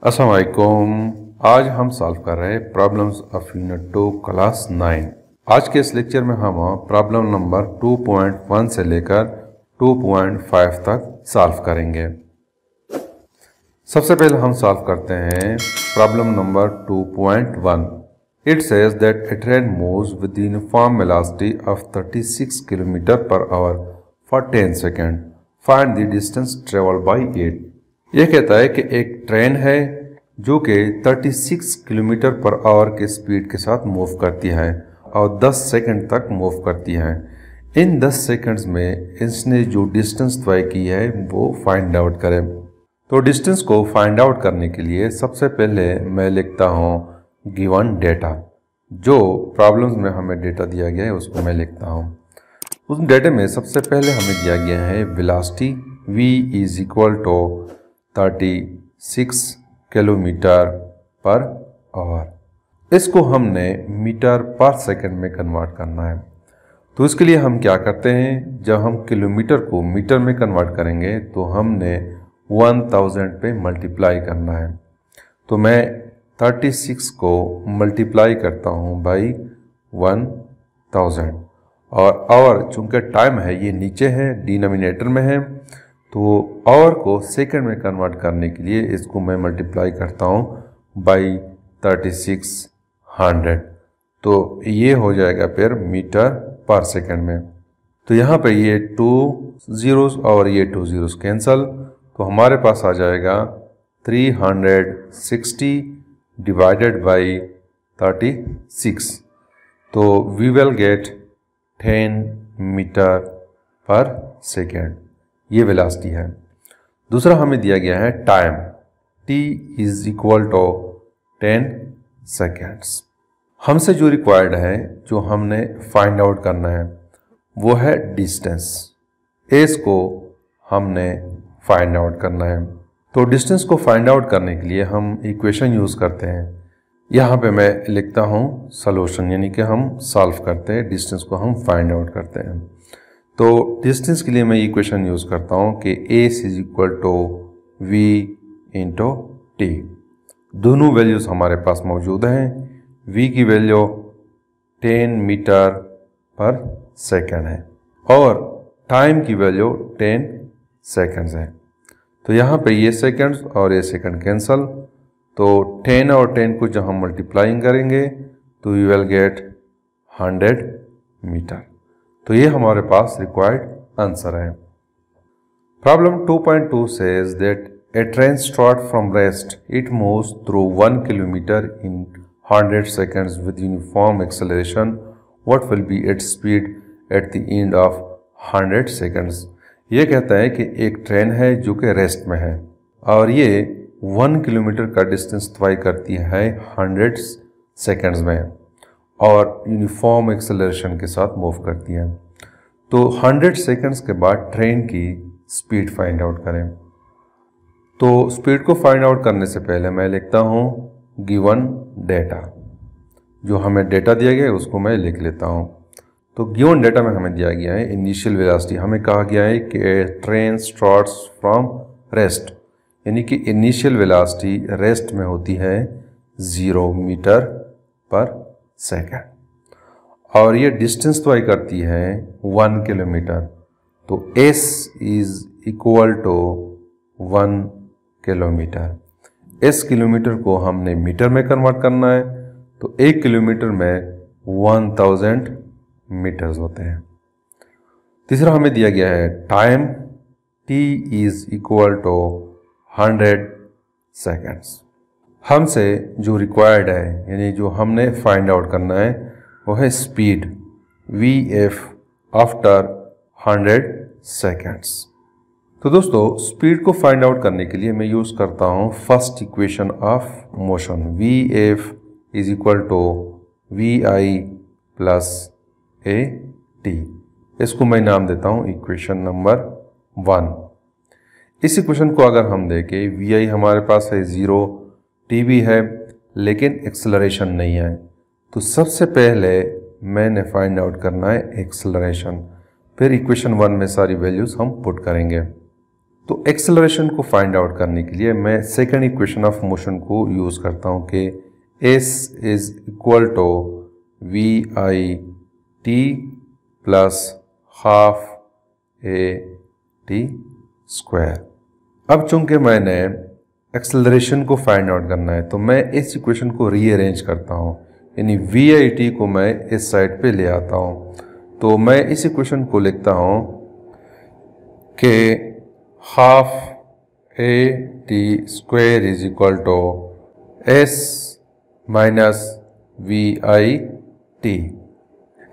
अस्सलाम वालेकुम। आज हम सॉल्व कर रहे हैं प्रॉब्लम्स ऑफ यूनिट 2 क्लास 9। आज के इस लेक्चर में हम प्रॉब्लम नंबर 2.1 से लेकर 2.5 तक सॉल्व करेंगे। सबसे पहले हम सॉल्व करते हैं problem number 2.1। It says that A train moves with uniform velocity of 36 kilometre per hour for 10 second. Find the distance travelled by it. यह कहता है कि एक ट्रेन है जो कि 36 किलोमीटर पर आवर के स्पीड के साथ मूव करती है और 10 सेकंड तक मूव करती है। इन 10 सेकंड्स में इसने जो डिस्टेंस तय की है वो फाइंड आउट करें। तो डिस्टेंस को फाइंड आउट करने के लिए सबसे पहले मैं लिखता हूँ गिवन डेटा। जो प्रॉब्लम्स में हमें डेटा दिया गया है उसको मैं लिखता हूँ। उस डेटा में सबसे पहले हमें दिया गया है velocity v is equal to 36 kilometre per hour. इसको हमने मीटर पर सेकंड में कन्वर्ट करना है। तो इसके लिए हम क्या करते हैं, जब हम किलोमीटर को मीटर में कन्वर्ट करेंगे तो हमने 1000 पे मल्टीप्लाई करना है। तो मैं 36 को मल्टीप्लाई करता हूँ बाई 1000 और आवर चूँकि टाइम है ये नीचे है डिनोमिनेटर में है, तो आवर को सेकंड में कन्वर्ट करने के लिए इसको मैं मल्टीप्लाई करता हूँ बाई 3600। तो ये हो जाएगा फिर मीटर पर सेकंड में। तो यहाँ पे ये 2 zeros और ये 2 zeros कैंसल, तो हमारे पास आ जाएगा 360 डिवाइडेड बाई 36। तो we will get 10 metre per second. ये वेलोसिटी है। दूसरा हमें दिया गया है time, t is equal to 10 seconds. हमसे जो रिक्वायर्ड है, जो हमने फाइंड आउट करना है वो है डिस्टेंस। एस को हमने फाइंड आउट करना है। तो डिस्टेंस को फाइंड आउट करने के लिए हम इक्वेशन यूज़ करते हैं। यहाँ पे मैं लिखता हूँ सॉल्यूशन, यानी कि हम सॉल्व करते हैं, डिस्टेंस को हम फाइंड आउट करते हैं। तो डिस्टेंस के लिए मैं इक्वेशन यूज़ करता हूँ कि S is equal to V into T. दोनों वैल्यूज़ हमारे पास मौजूद हैं। वी की वैल्यू 10 मीटर पर सेकंड है और टाइम की वैल्यू 10 सेकंड्स है। तो यहाँ पे ये सेकंड्स और ये सेकंड कैंसल, तो 10 और 10 को जब हम मल्टीप्लाइंग करेंगे तो वी विल गेट 100 मीटर। तो ये हमारे पास रिक्वायर्ड आंसर है। Problem 2.2 says that a train starts from rest. It moves through 1 kilometer in 100 seconds with uniform acceleration. What will be its speed at the end of 100 seconds? ये कहता है कि एक train है जो कि रेस्ट में है और ये 1 किलोमीटर का डिस्टेंस तय करती है 100 सेकंड्स में और यूनिफॉर्म एक्सेलरेशन के साथ मूव करती है। तो 100 सेकंड्स के बाद ट्रेन की स्पीड फाइंड आउट करें। तो स्पीड को फाइंड आउट करने से पहले मैं लिखता हूँ गिवन डेटा। जो हमें डेटा दिया गया है उसको मैं लिख लेता हूँ। तो गिवन डेटा में हमें दिया गया है इनिशियल वेलोसिटी। हमें कहा गया है कि ट्रेन स्टार्ट्स फ्रॉम रेस्ट, यानी कि इनिशियल वेलोसिटी रेस्ट में होती है 0 मीटर पर सेकेंड और ये डिस्टेंस तय करती है 1 किलोमीटर। तो s is equal to 1 kilometre. s kilometre को हमने मीटर में कन्वर्ट करना है, तो 1 किलोमीटर में 1000 मीटर्स होते हैं। तीसरा हमें दिया गया है time, t is equal to 100 seconds. हमसे जो रिक्वायर्ड है, यानी जो हमने फाइंड आउट करना है वो है स्पीड vf आफ्टर 100 सेकेंड्स। तो दोस्तों स्पीड को फाइंड आउट करने के लिए मैं यूज़ करता हूँ first equation of motion. vf is equal to vi plus a t। इसको मैं नाम देता हूँ इक्वेशन नंबर 1। इस इक्वेशन को अगर हम देखें, vi हमारे पास है 0, t भी है लेकिन एक्सेलरेशन नहीं है। तो सबसे पहले मैंने फाइंड आउट करना है एक्सेलरेशन, फिर इक्वेशन 1 में सारी वैल्यूज़ हम पुट करेंगे। तो एक्सेलरेशन को फाइंड आउट करने के लिए मैं सेकेंड इक्वेशन ऑफ मोशन को यूज़ करता हूँ कि s is equal to V I T plus half A T square. अब चूंकि मैंने एक्सेलरेशन को फाइंड आउट करना है तो मैं इस इक्वेशन को रीअरेंज करता हूँ, यानी वी आई टी को मैं इस साइड पे ले आता हूँ। तो मैं इस इक्वेशन को लिखता हूँ कि half A T square is equal to S minus V I T.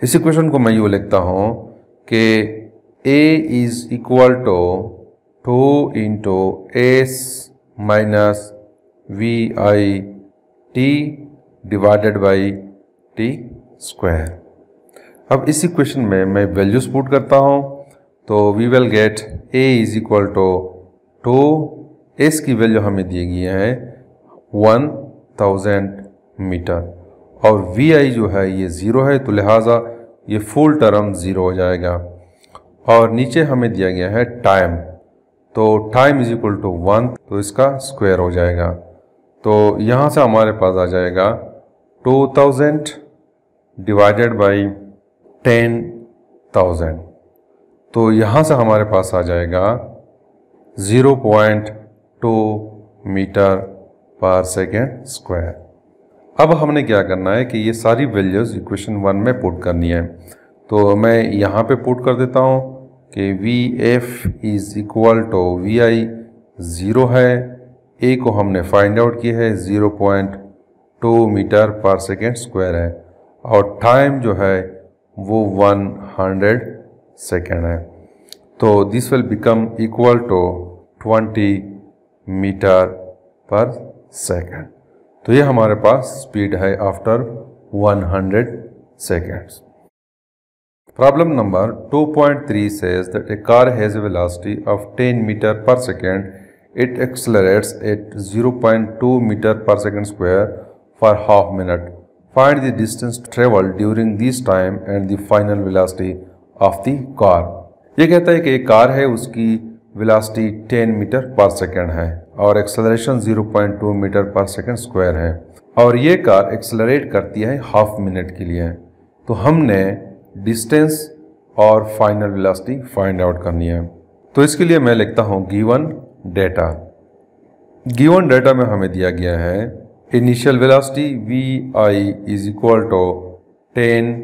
इस इक्वेशन को मैं यूँ लिखता हूँ कि A is equal to 2 into S minus V I T divided by T square. अब इस इक्वेशन में मैं वैल्यूज पुट करता हूँ तो we will get a is equal to 2, S की वैल्यू हमें दी गई है 1000 मीटर और वी आई जो है ये 0 है, तो लिहाजा ये फुल टर्म 0 हो जाएगा। और नीचे हमें दिया गया है टाइम, तो टाइम इज इक्वल टू 1, तो इसका स्क्वायर हो जाएगा। तो यहाँ से हमारे पास आ जाएगा 2000 डिवाइडेड बाई 10,000, तो यहाँ से हमारे पास आ जाएगा 0.2 मीटर पर सेकेंड स्क्वायर। अब हमने क्या करना है कि ये सारी वैल्यूज़ इक्वेशन 1 में पुट करनी है, तो मैं यहाँ पे पुट कर देता हूँ कि V F is equal to V I 0 है, ए को हमने फाइंड आउट किया है 0.2 मीटर पर सेकेंड स्क्वायर है और टाइम जो है वो 100 सेकेंड है। तो this will become equal to 20 metre per second. तो ये हमारे पास स्पीड है after 100 seconds. Problem number 2.3 says that a car has a velocity of 10 meter per second. It accelerates at 0.2 meter per second square for half minute. Find the distance traveled during this time and the final velocity of the car. ये कहता है कि एक car है, उसकी velocity 10 metre per second है और acceleration 0.2 metre per second square है और ये कार एक्सेलरेट करती है हाफ मिनट के लिए। तो हमने डिस्टेंस और फाइनल वेलोसिटी फाइंड आउट करनी है। तो इसके लिए मैं लिखता हूँ गिवन डेटा। गिवन डेटा में हमें दिया गया है initial velocity V I is equal to 10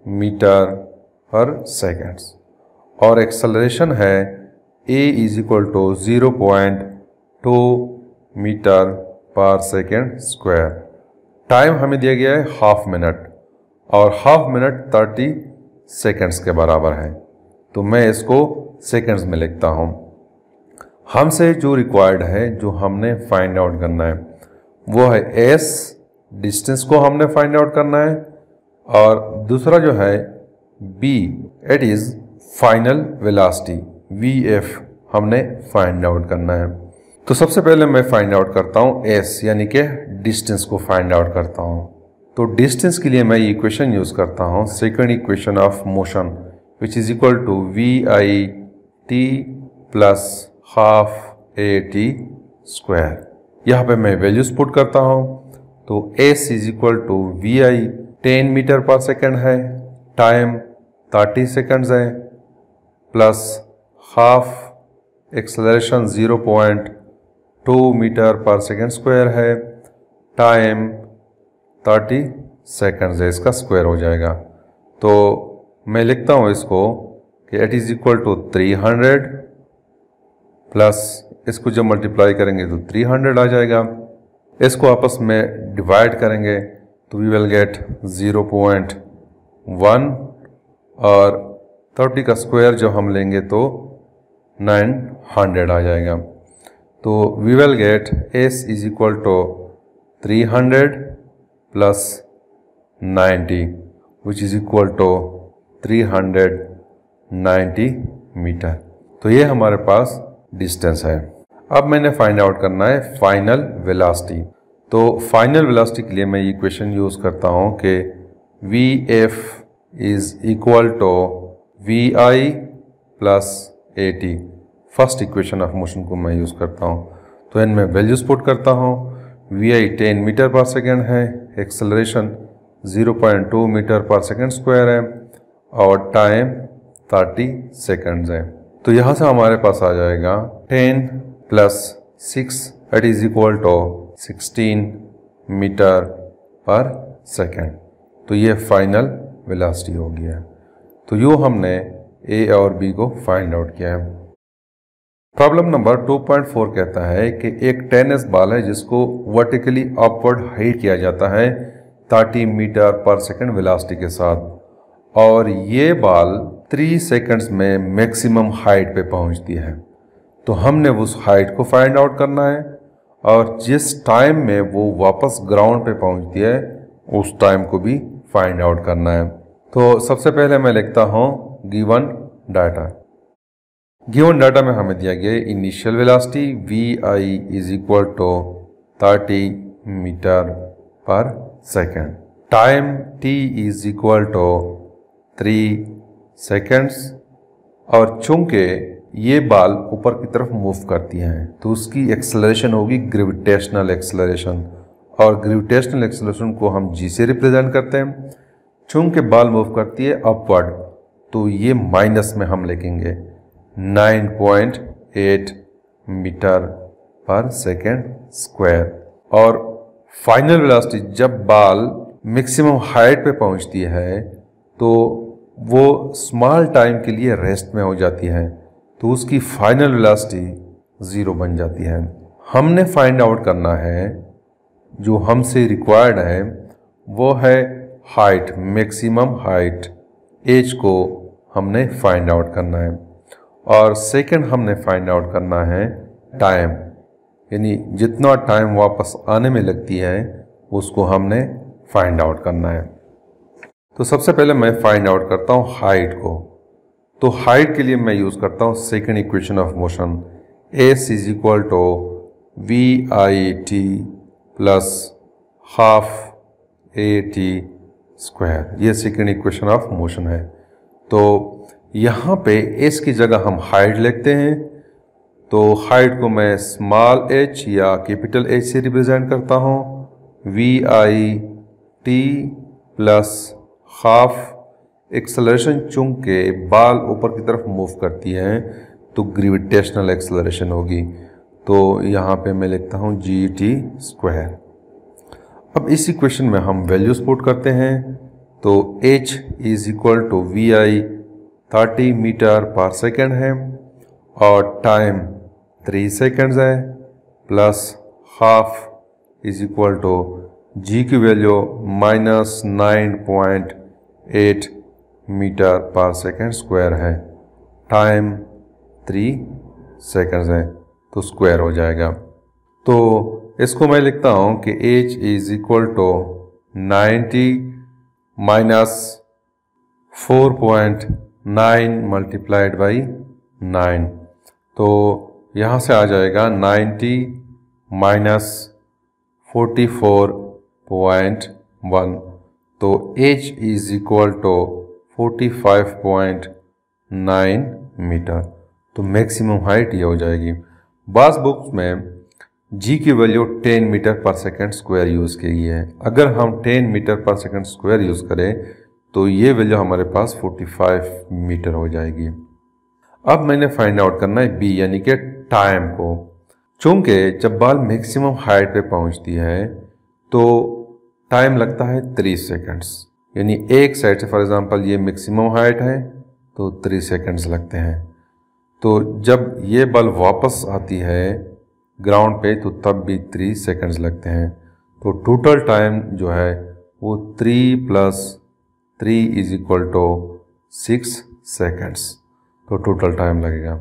metre per seconds और एक्सेलरेशन है a is equal to 0.2 metre per second square. Time हमें दिया गया है हाफ मिनट और हाफ मिनट 30 सेकेंड्स के बराबर है, तो मैं इसको सेकेंड्स में लिखता हूँ। हमसे जो रिक्वायर्ड है, जो हमने फाइंड आउट करना है वो है s, डिस्टेंस को हमने फाइंड आउट करना है, और दूसरा जो है b, it is final velocity vf हमने फाइंड आउट करना है। तो सबसे पहले मैं फाइंड आउट करता हूँ s यानी कि डिस्टेंस को फाइंड आउट करता हूँ। तो डिस्टेंस के लिए मैं इक्वेशन यूज़ करता हूँ second equation of motion which is equal to V I T plus half A T square. यहाँ पे मैं वैल्यूज पुट करता हूँ, तो s is equal to V I 10 metre per second है, टाइम 30 सेकेंड्स है, plus half acceleration 0.2 metre per second square है, time 30 seconds है, इसका स्क्वायर हो जाएगा। तो मैं लिखता हूँ इसको कि it is equal to 300 plus इसको जब मल्टीप्लाई करेंगे तो 300 आ जाएगा। इसको आपस में डिवाइड करेंगे तो वी विल गेट 0.1 और 30 का स्क्वायर जो हम लेंगे तो 900 आ जाएगा। तो we will get s is equal to 300 plus 90 which is equal to 390 metre. तो ये हमारे पास डिस्टेंस है। अब मैंने फाइंड आउट करना है फाइनल वेलोसिटी। तो फाइनल वेलोसिटी के लिए मैं इक्वेशन यूज़ करता हूँ कि V F is equal to V I plus A T. First equation of motion को मैं यूज़ करता हूँ। तो इनमें वैल्यूज पुट करता हूँ। V I 10 metre per second है, acceleration 0.2 metre per second square है और टाइम 30 सेकेंड्स है। तो यहाँ से हमारे पास आ जाएगा 10 + 6 that is equal to 16 metre per second. तो ये फाइनल वेलोसिटी हो गया है। तो यूँ हमने ए और बी को फाइंड आउट किया है। प्रॉब्लम नंबर 2.4 कहता है कि एक टेनिस बॉल है जिसको वर्टिकली अपवर्ड हाइट किया जाता है 30 मीटर पर सेकेंड वेलोसिटी के साथ, और ये बॉल 3 सेकंड्स में मैक्सिमम हाइट पे पहुंचती है। तो हमने उस हाइट को फाइंड आउट करना है और जिस टाइम में वो वापस ग्राउंड पे पहुंचती है उस टाइम को भी फाइंड आउट करना है। तो सबसे पहले मैं लिखता हूँ गिवन डाटा। गिवन डाटा में हमें दिया गया initial velocity V I is equal to 30 metre per second, time T is equal to 3 seconds, और चूंकि ये बॉल ऊपर की तरफ मूव करती हैं तो उसकी एक्सेलरेशन होगी ग्रेविटेशनल एक्सेलरेशन, और ग्रेविटेशनल एक्सेलरेशन को हम जी से रिप्रेजेंट करते हैं। चूंकि बॉल मूव करती है अपवर्ड तो ये माइनस में हम लिखेंगे 9.8 मीटर पर सेकेंड स्क्वायर। और फाइनल वेलोसिटी जब बॉल मैक्सिमम हाइट पे पहुंचती है तो वो स्मॉल टाइम के लिए रेस्ट में हो जाती है, तो उसकी फाइनल वेलोसिटी 0 बन जाती है। हमने फाइंड आउट करना है, जो हमसे रिक्वायर्ड है वो है हाइट, मैक्सिमम हाइट, एज को हमने फाइंड आउट करना है, और सेकंड हमने फाइंड आउट करना है टाइम, यानी जितना टाइम वापस आने में लगती है उसको हमने फाइंड आउट करना है। तो सबसे पहले मैं फाइंड आउट करता हूँ हाइट को। तो हाइट के लिए मैं यूज़ करता हूँ second equation of motion, S is equal to V I T plus half A T square. ये सेकंड इक्वेशन ऑफ मोशन है। तो यहाँ पे एस की जगह हम हाइट लिखते हैं। तो हाइट को मैं स्मॉल एच या कैपिटल एच से रिप्रेजेंट करता हूँ, V I T plus half. Acceleration चूंकि बॉल ऊपर की तरफ मूव करती है तो ग्रेविटेशनल एक्सेलरेशन होगी, तो यहाँ पे मैं लिखता हूँ जी टी स्क्वायर। अब इस इक्वेशन में हम वैल्यूज पुट करते हैं। तो h is equal to V I 30 metre per second है और टाइम 3 सेकेंड्स है, plus half is equal to g की वैल्यू -9.8 मीटर पर सेकेंड स्क्वायर है, टाइम 3 सेकेंड्स है, तो स्क्वायर हो जाएगा। तो इसको मैं लिखता हूँ कि h is equal to 90 minus 4.9 multiplied by 9। तो यहाँ से आ जाएगा 90 माइनस 44.1। तो h is equal to 45.9 metre. तो मैक्सिमम हाइट ये हो जाएगी। बास बुक्स में g की वैल्यू 10 metre per second square use की गई है। अगर हम 10 metre per second square use करें तो ये वैल्यू हमारे पास 45 मीटर हो जाएगी। अब मैंने फाइंड आउट करना है b यानी कि टाइम को। चूंकि जब बॉल मैक्सिमम हाइट पे पहुंचती है तो टाइम लगता है 3 सेकंड्स, यानी एक साइड से फॉर एग्जांपल ये मैक्सिमम हाइट है तो 3 सेकंड्स लगते हैं। तो जब ये बॉल वापस आती है ग्राउंड पे तो तब भी 3 सेकंड्स लगते हैं। तो टोटल टाइम जो है वो 3 + 3 इज इक्वल टू 6 सेकंड्स। तो टोटल टाइम लगेगा।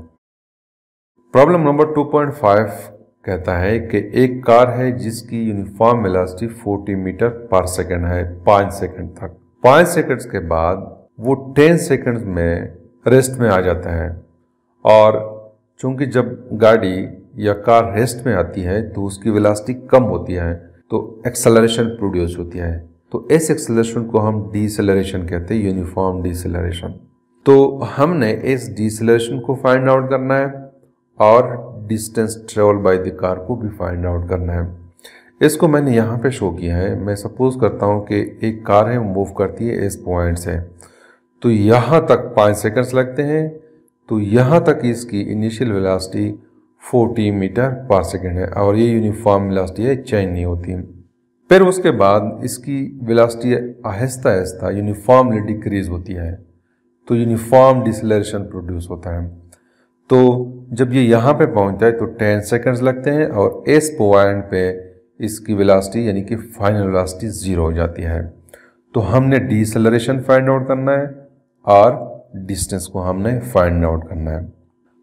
प्रॉब्लम नंबर 2.5 कहता है कि एक कार है जिसकी uniform velocity 40 metre per second है 5 सेकंड तक। 5 सेकंड्स के बाद वो 10 सेकंड्स में रेस्ट में आ जाता है, और चूंकि जब गाड़ी या कार रेस्ट में आती है तो उसकी वेलोसिटी कम होती है तो एक्सेलरेशन प्रोड्यूस होती है। तो इस एक्सेलरेशन को हम डीसेलरेशन कहते हैं, यूनिफॉर्म डीसेलरेशन। तो हमने इस डीसेलरेशन को फाइंड आउट करना है और distance travel by the car को भी फाइंड आउट करना है। इसको मैंने यहाँ पे शो किया है। मैं सपोज करता हूँ कि एक कार है मूव करती है एस पॉइंट से, तो यहाँ तक 5 सेकंड्स लगते हैं, तो यहाँ तक इसकी initial velocity 40 metre per second है और ये यूनिफॉर्म वेलोसिटी है, चेंज नहीं होती। फिर उसके बाद इसकी velocity Aahista Aahista uniformly decrease होती है, तो यूनिफॉर्म डिसेलरेशन प्रोड्यूस होता है। तो जब ये यहाँ पे पहुँचता है तो 10 सेकंड्स लगते हैं और एस पॉइंट पे इसकी वेलोसिटी यानी कि फाइनल वेलोसिटी 0 हो जाती है। तो हमने डिसेलरेशन फाइंड आउट करना है और डिस्टेंस को हमने फाइंड आउट करना है।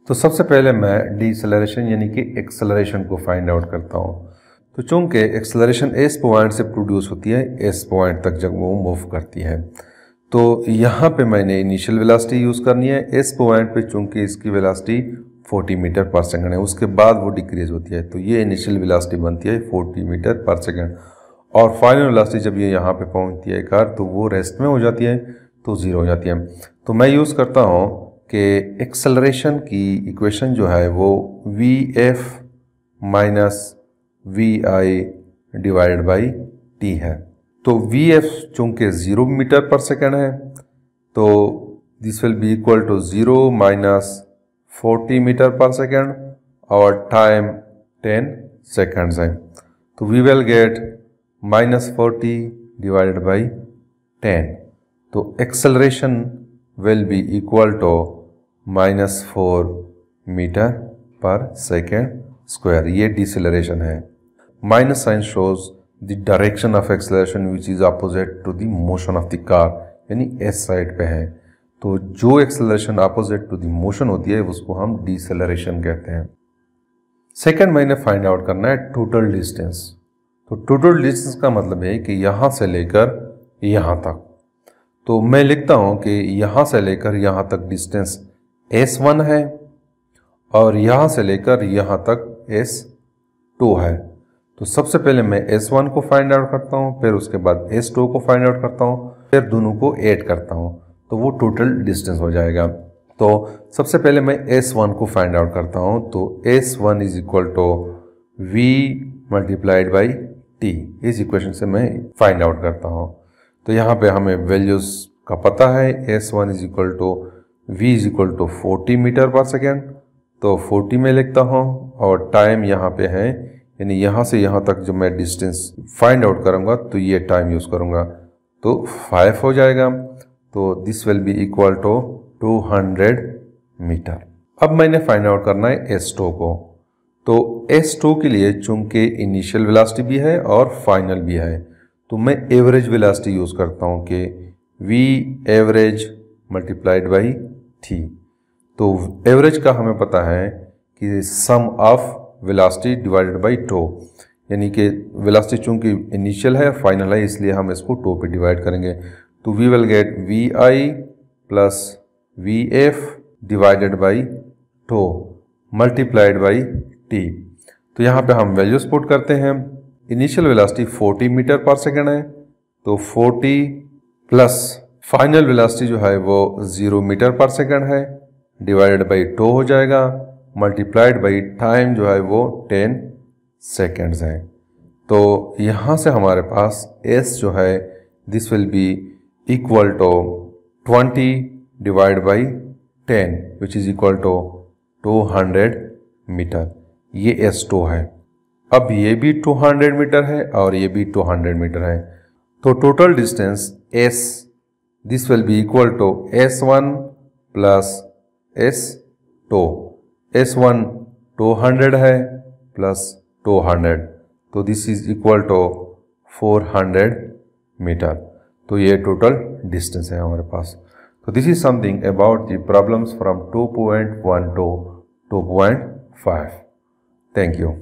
तो सबसे पहले मैं डिसेलरेशन यानी कि एक्सेलरेशन को फाइंड आउट करता हूँ। तो चूंकि एक्सेलरेशन एस पॉइंट से प्रोड्यूस होती है एस पॉइंट तक जब वो मूव करती है, तो यहाँ पे मैंने इनिशियल वेलोसिटी यूज़ करनी है। एस पॉइंट पे चूंकि इसकी वेलोसिटी 40 मीटर पर सेकंड है, उसके बाद वो डिक्रीज होती है, तो ये इनिशियल वेलोसिटी बनती है 40 मीटर पर सेकंड और फाइनल वेलोसिटी जब ये यहाँ पे पहुँचती है कार तो वो रेस्ट में हो जाती है, तो 0 हो जाती है। तो मैं यूज़ करता हूँ कि एक्सेलरेशन की इक्वेशन जो है वो Vf minus Vi divided by T है। तो Vf चूँकि 0 मीटर पर सेकंड है, तो this will be equal to 0 minus 40 metre per second और टाइम 10 सेकंड्स है। तो we will get minus 40 divided by 10। तो acceleration will be equal to minus 4 metre per second square. ये deceleration है। Minus sign shows the direction of acceleration which is opposite to the motion of the car, यानी एस side पे है। तो जो acceleration opposite to the motion होती है उसको हम डिसेलरेशन कहते हैं। सेकंड मैंने फाइंड आउट करना है टोटल डिस्टेंस। तो टोटल डिस्टेंस का मतलब है कि यहाँ से लेकर यहाँ तक। तो मैं लिखता हूँ कि यहाँ से लेकर यहाँ तक डिस्टेंस S1 है और यहाँ से लेकर यहाँ तक S2 है। तो सबसे पहले मैं S1 को फाइंड आउट करता हूँ, फिर उसके बाद S2 को फाइंड आउट करता हूँ, फिर दोनों को ऐड करता हूँ, तो वो टोटल डिस्टेंस हो जाएगा। तो सबसे पहले मैं S1 को फाइंड आउट करता हूँ। तो S1 is equal to V multiplied by T। इस इक्वेशन से मैं फाइंड आउट करता हूँ। तो यहाँ पे हमें वैल्यूज का पता है। S1 is equal to V is equal to 40 metre per second, तो 40 में लिखता हूँ और टाइम यहाँ पे है, यानी यहाँ से यहाँ तक जो मैं डिस्टेंस फाइंड आउट करूँगा तो ये टाइम यूज़ करूँगा, तो 5 हो जाएगा। तो this will be equal to 200 metre. अब मैंने फाइंड आउट करना है S2 को। तो S2 के लिए चूंकि इनिशियल वेलोसिटी भी है और फाइनल भी है, तो मैं एवरेज वेलोसिटी यूज़ करता हूँ कि V average multiplied by T। तो एवरेज का हमें पता है कि sum of velocity divided by two, यानी कि वेलोसिटी चूंकि इनिशियल है फाइनल है इसलिए हम इसको टो पे डिवाइड करेंगे। तो we will get Vi plus Vf divided by two multiplied by T। तो यहाँ पे हम वैल्यूज पुट करते हैं। Initial velocity 40 metre per second है, तो 40 प्लस फाइनल वेलोसिटी जो है वो 0 मीटर पर सेकेंड है डिवाइडेड बाई टो हो जाएगा, मल्टीप्लाइड बाई टाइम जो है वो 10 सेकेंड्स है। तो यहाँ से हमारे पास S जो है this will be equal to 20 divide by 10 which is equal to 200 metre. ये S2 है। अब ये भी 200 मीटर है और ये भी 200 मीटर है। तो total distance S this will be equal to S1 plus S2। S1 200 है प्लस 200, तो this is equal to 400 metre. तो ये टोटल डिस्टेंस है हमारे पास। तो this is something about the problems from 2.1 to 2.5। Thank you.